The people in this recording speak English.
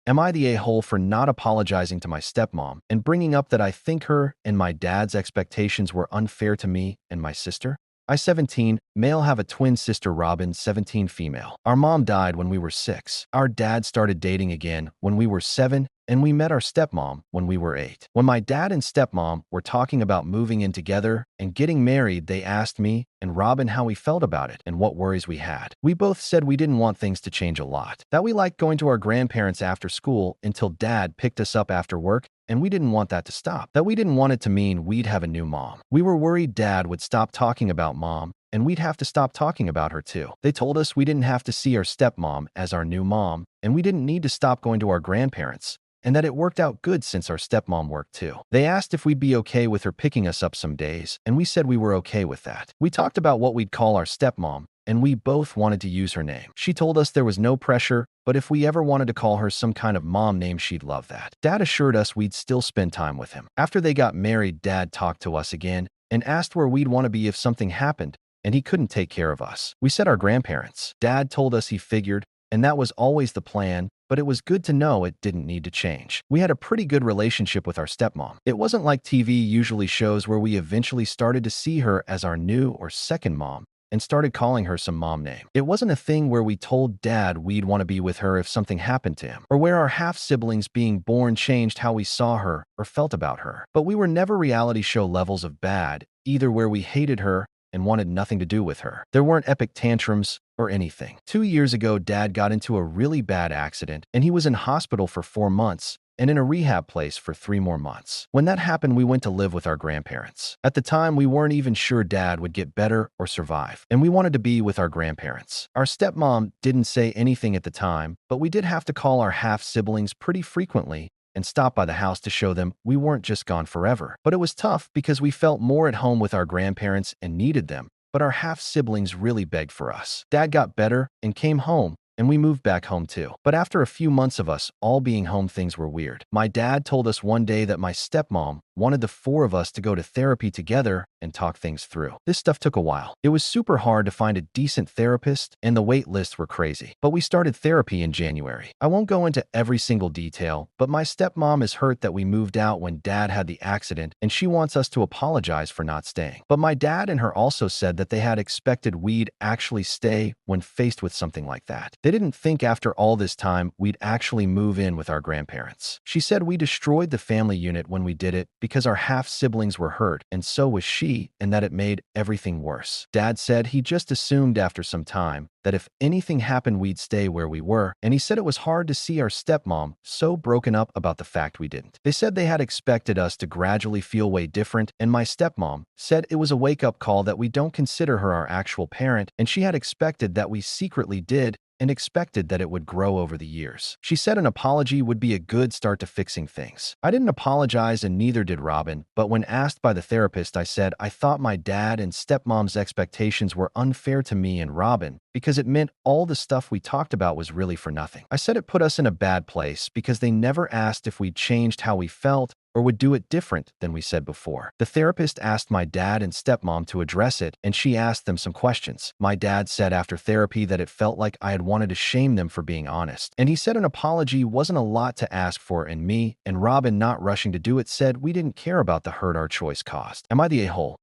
Am I the a-hole for not apologizing to my stepmom and bringing up that I think her and my dad's expectations were unfair to me and my sister? I 17, male, have a twin sister Robin, 17, female. Our mom died when we were 6. Our dad started dating again when we were 7, and we met our stepmom when we were 8. When my dad and stepmom were talking about moving in together and getting married, they asked me and Robin how we felt about it and what worries we had. We both said we didn't want things to change a lot, that we liked going to our grandparents after school until dad picked us up after work, and we didn't want that to stop, that we didn't want it to mean we'd have a new mom. We were worried dad would stop talking about mom and we'd have to stop talking about her too. They told us we didn't have to see our stepmom as our new mom and we didn't need to stop going to our grandparents, and that it worked out good since our stepmom worked too. They asked if we'd be okay with her picking us up some days, and we said we were okay with that. We talked about what we'd call our stepmom, and we both wanted to use her name. She told us there was no pressure, but if we ever wanted to call her some kind of mom name, she'd love that. Dad assured us we'd still spend time with him. After they got married, Dad talked to us again and asked where we'd want to be if something happened and he couldn't take care of us. We said our grandparents. Dad told us he figured, and that was always the plan, but it was good to know it didn't need to change. We had a pretty good relationship with our stepmom. It wasn't like TV usually shows where we eventually started to see her as our new or second mom and started calling her some mom name. It wasn't a thing where we told dad we'd want to be with her if something happened to him, or where our half-siblings being born changed how we saw her or felt about her. But we were never reality show levels of bad, either where we hated her and wanted nothing to do with her. There weren't epic tantrums or anything. 2 years ago, dad got into a really bad accident and he was in hospital for 4 months and in a rehab place for 3 more months. When that happened, we went to live with our grandparents. At the time, we weren't even sure dad would get better or survive, and we wanted to be with our grandparents. Our stepmom didn't say anything at the time, but we did have to call our half-siblings pretty frequently and stop by the house to show them we weren't just gone forever. But it was tough because we felt more at home with our grandparents and needed them, but our half-siblings really begged for us. Dad got better and came home, and we moved back home too. But after a few months of us all being home, things were weird. My dad told us one day that my stepmom wanted the 4 of us to go to therapy together and talk things through. This stuff took a while. It was super hard to find a decent therapist, and the wait lists were crazy. But we started therapy in January. I won't go into every single detail, but my stepmom is hurt that we moved out when dad had the accident, and she wants us to apologize for not staying. But my dad and her also said that they had expected we'd actually stay when faced with something like that. They didn't think after all this time we'd actually move in with our grandparents. She said we destroyed the family unit when we did it because our half-siblings were hurt, and so was she, and that it made everything worse. Dad said he just assumed after some time that if anything happened, we'd stay where we were, and he said it was hard to see our stepmom so broken up about the fact we didn't. They said they had expected us to gradually feel way different, and my stepmom said it was a wake-up call that we don't consider her our actual parent, and she had expected that we secretly did, and expected that it would grow over the years. She said an apology would be a good start to fixing things. I didn't apologize, and neither did Robin, but when asked by the therapist, I said I thought my dad and stepmom's expectations were unfair to me and Robin because it meant all the stuff we talked about was really for nothing. I said it put us in a bad place because they never asked if we changed how we felt or would do it different than we said before. The therapist asked my dad and stepmom to address it, and she asked them some questions. My dad said after therapy that it felt like I had wanted to shame them for being honest, and he said an apology wasn't a lot to ask for, and me and Robin not rushing to do it said we didn't care about the hurt our choice caused. Am I the a-hole?